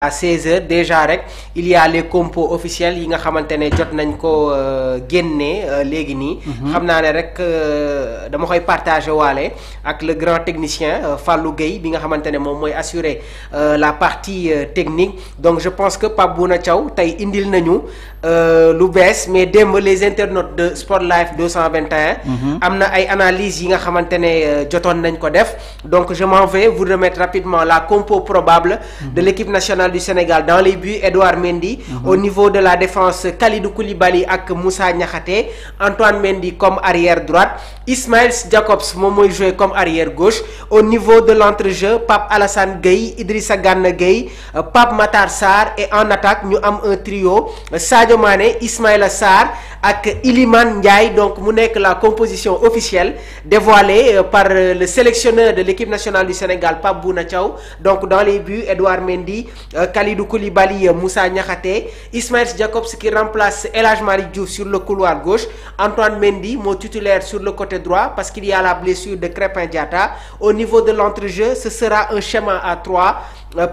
à 16h déjà rek il y a les compos officiels yi nga xamante ne jot nañ ko génne léegi nii. xam naa ne rek dama koy partager waale ak le grand technicien Fallou Gueye bi nga xamante ne moom mooy assurer la partie technique donc je pense que Pape Bouna Thiaw tey indil nañu lu bees mais démb les internautes de Sport Life 221. am na ay analyses yi nga xamante ne jotoon nañ ko def donc je m'en vais vous remettre rapidement la compo probable de l'équipe nationale du Sénégal dans les buts Edouard Mendy. Au niveau de la défense Kalidou Koulibaly ak Moussa Niakhaté, Antoine Mendy comme arrière droite, Ismaël Jacobs moom mooy jouer comme arrière gauche. Au niveau de l'entrejeu Pape Alassane Gueye, Idrissa Gana Gueye, Pape Matar Sarr, et en attaque ñu am un trio Sadio Mané, Ismaïla Sarr ak Iliman Ndiaye. Donc mu nekk la composition officielle dévoilée par le sélectionneur de l'équipe nationale du Sénégal Pape Bouna Thiaw. Donc dans les buts Edouard Mendy, Kalidou Koulibaly, Moussa Niakhaté, Ismaël Jacobs qui remplace El Hadji Malick Diouf sur le couloir gauche, Antoine Mendy moo titulaire sur le côté droit parce qu'il y a la blessure de Krépin Diatta. Au niveau de l'entrejeu ce sera un schéma à 3,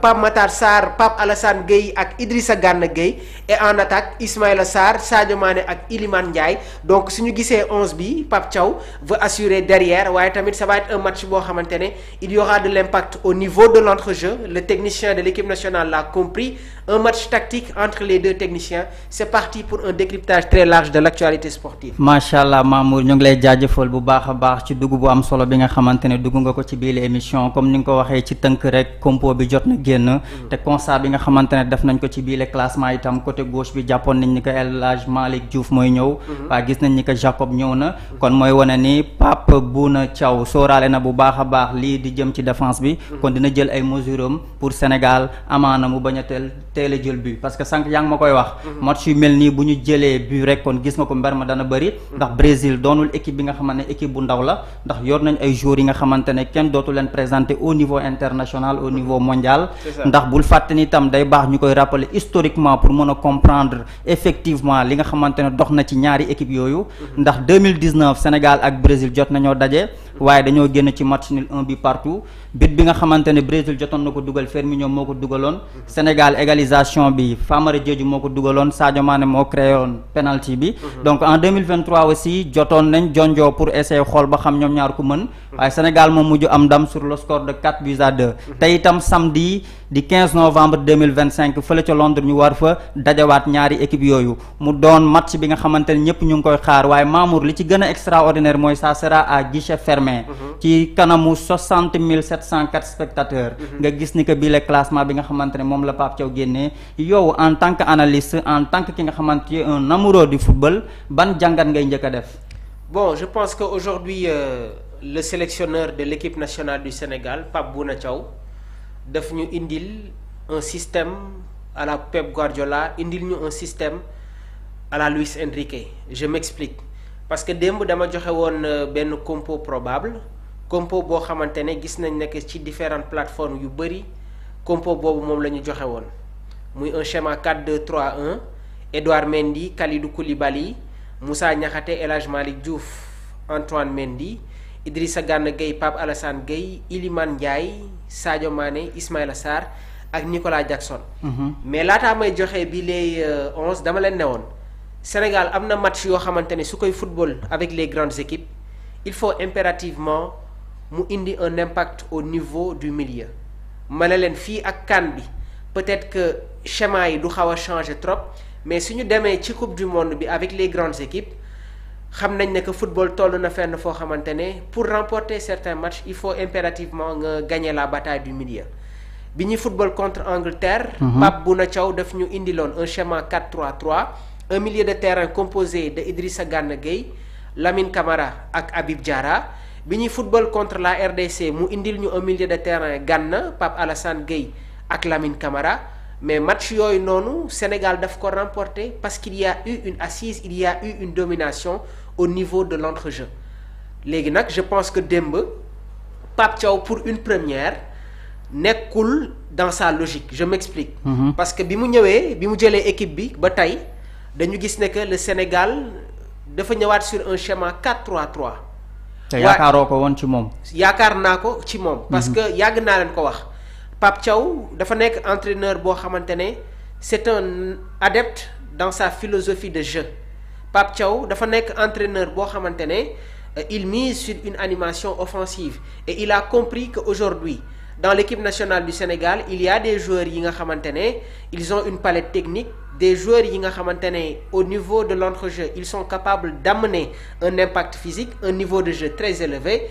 Pape Matar Sarr, Pape Alassane Gueye ak Idrissa Gana Gueye, et en attaque Ismaïla Sarr, Sadio Mané ak Iliman Ndiaye. Donc suñu gisee 11 bi Pape Thiaw veut assurer derrière, waaye tamit ça va être un match boo xamante ne il y aura de l'impact au niveau de l'entrejeu. Le technicien de l'équipe nationale l'a compris, un match tactique entre les deux techniciens. C'est parti pour un décryptage très large de l'actualité sportive. macha allah Mamour ñu ngi lay jaajëfal bu baax a baax ci dugg bu am solo bi nga xamante ne dugg nga ko ci biir émission comme ni nga ko waxee ci tënk rek compo bi jot na génn. te constat bi nga xamante ne def nañ ko ci biir classement itam côté gauche bi jàppoon nañ ni que El Hadji Malick Diouf mooy ñëw. waaye gis nañ ni que Jacob ñëw na. kon mooy wane ni Pape Bouna Thiaw sóoraale na bu baax a baax lii di jëm ci défense bi. kon dina jël ay mesures am pour Sénégal amaana mu bañ a teel a jël but parce que sànq yaa ngi ma koy wax. match yu mel nii bu ñu jëlee but rek kon gis nga ko mber ma dana bëri. ndax Brésil doonul équipe bi nga xamante ne équipe bu ndaw la ndax yor nañ ay joueurs yi nga xamante ne kenn dootu leen présenter au niveau international au niveau mondial. ndax bul fàtte ni itam day baax ñu koy rappeler historiquement pour mën a comprendre effectivement li nga xamante ne dox na ci ñaari équipe yooyu. ndax 2019 Sénégal ak Brésil jot nañoo daje. waaye dañoo génn ci match nul 1 but partout but bi nga xamante ne Brésil jotoon na ko dugal Firmino moo ko dugaloon. Sénégal égalisation bi Famara Diédhiou moo ko dugaloon, Sadio Mané moo créé woon penalty bi. donc en 2023 aussi jotoon nañ jonjoo pour essayer xool ba xam ñoom ñaar ku mën. waaye Sénégal moom mujj am ndam sur le score de 4-2. tey itam samedi di 15 novembre 2025 fële ca Londres ñu war fa dajawaat ñaari équipe yooyu mu doon match bi nga xamante ne ñëpp ñu ngi koy xaar waaye Mamour li ci gën a extraordinaire mooy ça sera à guichet fermé. ci kanamu 60 704 spectateurs. nga gis ni que bii le classement bi nga xamante ne moom la Pape Thiaw génnee yow en tant que analyste en tant que ki nga xamante ne un amoureux du football ban jàngat ngay njëkk a def. Bon, je pense que aujourd'hui le sélectionneur de l'équipe nationale du Sénégal Pape Bouna Thiaw daf ñu indil un système à la Pep Guardiola, indil ñu un système à la Luis Enrique. Je m'explique parce que démb dama joxe woon benn compo probable compo boo xamante ne gis nañ ne que ci différentes plateformes yu bëri compo boobu moom la ñu joxe woon muy un schéma 4-2-3-1 Edouard Mendy, Kalidou Koulibaly, Moussa Niakhaté, El Hadji Malick Diouf, Antoine Mendy, Idrissa Gana Gueye, Pape Alassane Gueye, Iliman Ndiaye, Sadio Mané, Ismaïla Sarr ak Nicolas Jackson. mais laataa may joxe bi les 11 dama leen ne woon Sénégal am na match yoo xamante ne su koy football avec les grandes équipes il faut impérativement mu indi un impact au niveau du milieu. ma ne leen fii ak CAN bi peut-être que schéma yi du xaw a changer trop mais suñu demee ci coupe du monde bi avec les grandes équipes xam nañ ne que football toll na fenn foo xamante ne pour remporter certains matchs il faut impérativement nga gagner la bataille du milieu. bi ñuy football contre Angleterre. Pape Bouna Thiaw daf ñu indiloon un schéma 4-3-3 un milieu de terrain composé de Idrissa Gana Gueye, Lamine Camara ak Habib Diarra. bi ñuy football contre la RDC mu indil ñu un milieu de terrain Gana, Pape Alassane Gueye ak Lamine Camara. mais match yooyu noonu Sénégal daf ko remporter parce qu'il y a eu une assise, il y a eu une domination au niveau de l'entrejeu. léegi nag je pense que démb Pape Thiaw pour une première nekkul dans sa logique. Je m'explique. parce que bi mu ñëwee bi mu jëlee équipe bi ba tey dañu gis ne que le Sénégal dafa ñëwaat sur un schéma 4-3-3. te yaakaaroo ko woon ci moom. yaakaar naa ko ci moom. parce que yàgg naa leen ko wax Pape Thiaw dafa nekk entraîneur boo xamante ne c'est un adepte dans sa philosophie de jeu. Pape Thiaw dafa nekk entraîneur boo xamante ne il mise sur une animation offensive et il a compris que aujourd'hui dans l'équipe nationale du Sénégal il y a des joueurs yi nga xamante ne ils ont une palette technique, des joueurs yi nga xamante ne au niveau de l'entrejeu ils sont capables d'amener un impact physique, un niveau de jeu très élevé.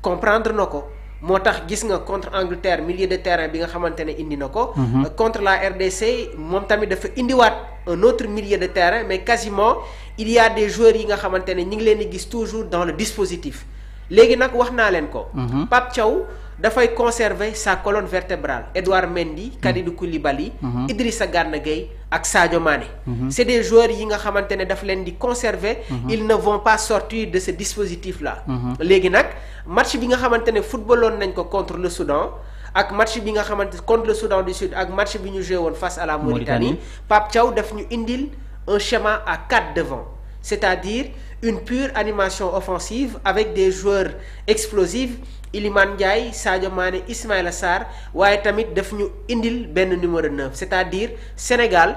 Comprendre na ko moo tax gis nga contre Angleterre milieu de terrain bi nga xamante ne indi na ko. Contre la RDC moom tamit dafa indiwaat un autre milieu de terrain mais quasiment il y a des joueurs yi nga xamante ne ñu ngi leen di gis toujours dans le dispositif. Léegi nag wax naa leen ko. Pape Thiaw dafay conserver sa colonne vertébrale Edouard Mendy, Kalidou Koulibaly, Idrissa Gana Gueye ak Sadio Mané. C'est des joueurs yi nga xamante ne daf leen di conserver. Ils ne vont pas sortir de ce dispositif là. Léegi nag match bi nga xamante ne footballoon nañ ko contre le Soudan ak match bi nga xamante contre le Soudan du Sud ak match bi ñu joué woon face à la Mauritanie. Pape Thiaw daf ñu indil un schéma à 4 devant, c'est-à-dire une pure animation offensive avec des joueurs explosifs. Iliman Ndiaye, Sadio Mané, Ismaïla Sarr waaye tamit daf ñu indil benn numéro 9 c'est-à-dire Sénégal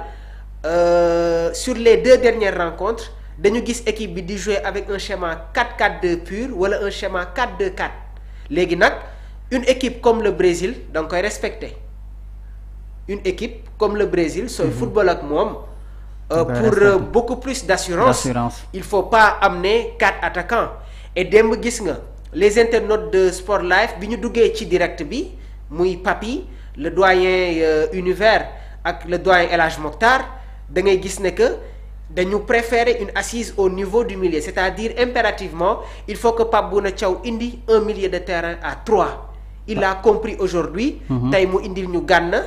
sur les 2 dernières rencontres dañu gis équipe bi di jouer avec un schéma 4-4-2 pur wala un schéma 4-2-4. Léegi nag une équipe comme le Brésil da nga koy respecter. Une équipe comme le Brésil sooy football ak moom pour beaucoup plus d'assurance il faut pas amener 4 attaquants. Et démb gis nga les internautes de Sport Life bi ñu duggee ci direct bi muy Papi le doyen Univers ak le doyen El Hadj Mokhtar da ngay gis ne que dañu préférer une assise au niveau du milieu, c'est-à-dire impérativement il faut que Pape Bouna Thiaw indi un milieu de terrain à 3. Il a compris aujourd'hui. Tey mu indil ñu Gana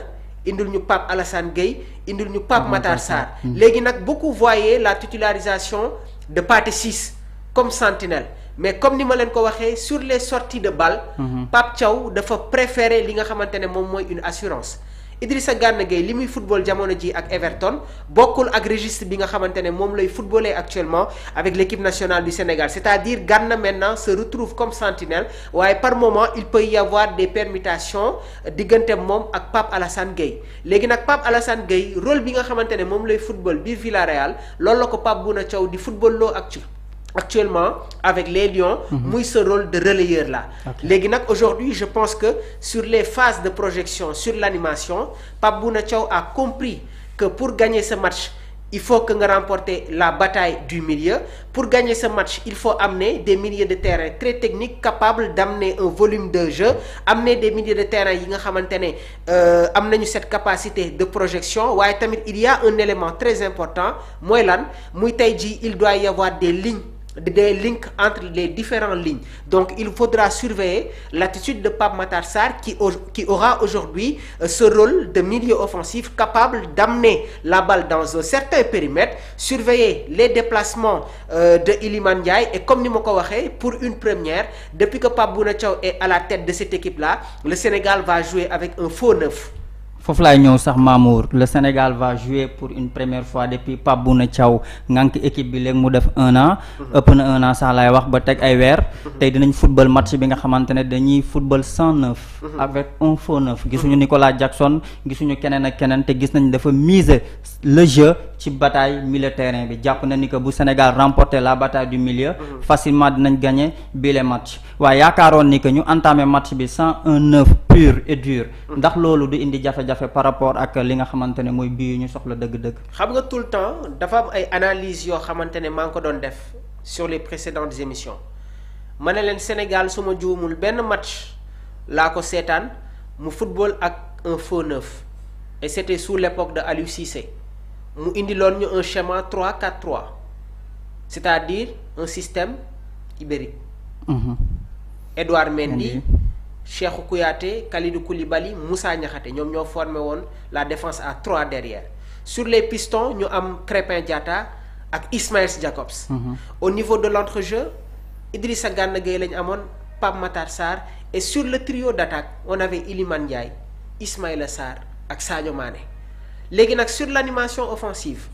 indil ñu Pape Alassane Gueye indil ñu Pape Matar Sarr. Léegi nag beaucoup voyaient la titularisation de Pathé Ciss comme sentinelle. Mais comme ni ma leen ko waxee sur les sorties de balle. Pape Thiaw dafa préférer li nga xamante ne moom mooy une assurance. Idrissa Gana Gueye li muy football jamono ji ak Everton bokkul ak registre bi nga xamante ne moom lay footballer actuellement avec l'équipe nationale du Sénégal, c'est-à-dire Gana maintenant se retrouve comme sentinelle waaye par moment il peut y avoir des permutations diggante moom ak Pape Alassane Gueye. Léegi nag Pape Alassane Gueye rôle bi nga xamante ne moom lay football biir Villarreal loolu la ko Pape Bouna Thiaw di football loo actuellement avec les Lions muy ce rôle de relayeur là. Léegi nag aujourd'hui je pense que sur les phases de projection sur l'animation Pape Bouna Thiaw a compris que pour gagner ce match il faut que nga remporter la bataille du milieu. Pour gagner ce match il faut amener des milieux de terrain très techniques capables d'amener un volume de jeu, amener des milieux de terrain yi nga xamante ne am nañu cette capacité de projection waaye tamit il y a un élément très important mooy lan muy tey jii il doit y avoir des links entre les différentes lignes. Donc il faudra surveiller l'attitude de Pape Matar Sarr qui aura aujourd'hui ce rôle de milieu offensif capable d'amener la balle dans un certain périmètre, surveiller les déplacements de Iliman Ndiaye. Et comme ni ma ko waxee pour une première depuis que Pape Bouna Thiaw est à la tête de cette équipe-là, le Sénégal va jouer avec un faux neuf. foofu laay ñëw sax Mamour, le Sénégal va jouer pour une première fois depuis Pape Bouna Thiaw ngànk équipe bi léegi mu def 1 an ëpp na 1 an sax laay wax ba teg ay weer tey dinañ football match bi nga xamante ne dañuy football sans neuf avec un faux neuf. Gisuñu Nicolas Jackson gisuñu keneen ak keneen te gis nañ dafa miser le jeu ci bataille milieu terrain bi. Jàpp na ni que bu Sénégal remporter la bataille du milieu facilement dinañ gagner bi les matchs waaye yaakaaroon ni que ñu entamer match bi sans un neuf pur et dur ndax loolu du indi jafe-jafe par rapport ak li nga xamante ne mooy bii ñu soxla dëgg-dëgg. xam nga tout le temps dafa am ay analyses yoo xamante ne maa ngi ko doon def sur les précédentes émissions ma ne leen Sénégal su ma juumul benn match laa ko seetaan mu football ak un faux neuf et c'était sous l'époque de Aliou Cissé mu indi loon ñu un schéma 3-4-3 c'est-à-dire un système ibérique. Edouard Mendy, Cheikhou Kouyaté, Kalidou Koulibaly, Moussa Niakhaté ñoom ñoo formé woon la défense à 3 derrière. Sur les pistons ñu am Crépin Diatta ak Ismaël Jacobs. Au niveau de l'entrejeu Idrissa Gana Gueye lañu amoon, Pape Matar Sarr, et sur le trio d'attaque on avait Iliman Ndiaye, Ismaïla Sarr ak Sadio Mané. Léegi nag sur l'animation offensive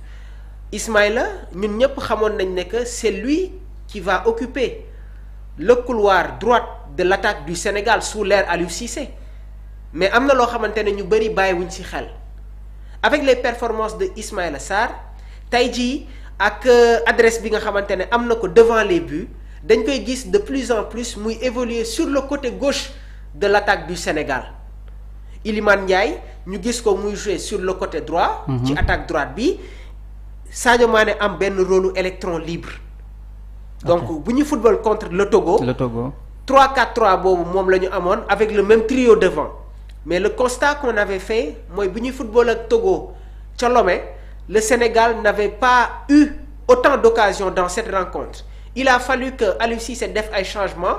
Ismaïla ñun ñëpp xamoon nañ ne que c'est lui qui va occuper le couloir droit de l'attaque du Sénégal sous l'ère Aliou Cissé. mais am na loo xamante ne ñu bëri bàyyiwuñ ci xel avec les performances de Ismaïla Sarr tey jii ak adresse bi nga xamante ne am na ko devant les buts dañ koy gis de plus en plus muy évoluer sur le côté gauche de l'attaque du Sénégal Iliman Ndiaye ñu gis ko muy jouer sur le côté droit. ci attaque droite bi Sadio Mané am benn rôle électron libre. donc bu ñu football contre le Togo. 3-4-3 boobu moom la ñu amoon avec le même trio devant mais le constat qu'on avait fait mooy bu ñuy football ak Togo ca Lomé le Sénégal n'avait pas eu autant d'occasions dans cette rencontre il a fallu que Aliou Cissé def ay changements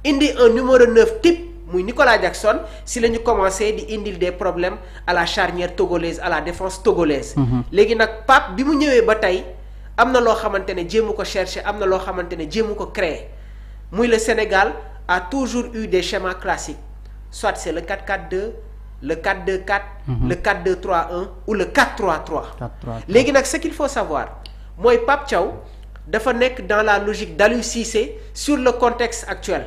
indi un numéro 9 type muy Nicolas Jackson si la ñu commencé di indil des problèmes à la charnière togolaise à la défense togolaise. léegi nag Pape bi mu ñëwee ba tey am na loo xamante ne jéemu ko chercher am na loo xamante ne jéemu ko créer muy le Sénégal a toujours eu des schémas classiques soit c'est le 4-4-2 le 4-2-4 le 4-2-3-1 ou le 4-3-3 léegi nag ce qu'il faut savoir mooy Pape Thiaw dafa nekk dans la logique d'Aliou Cissé sur le contexte actuel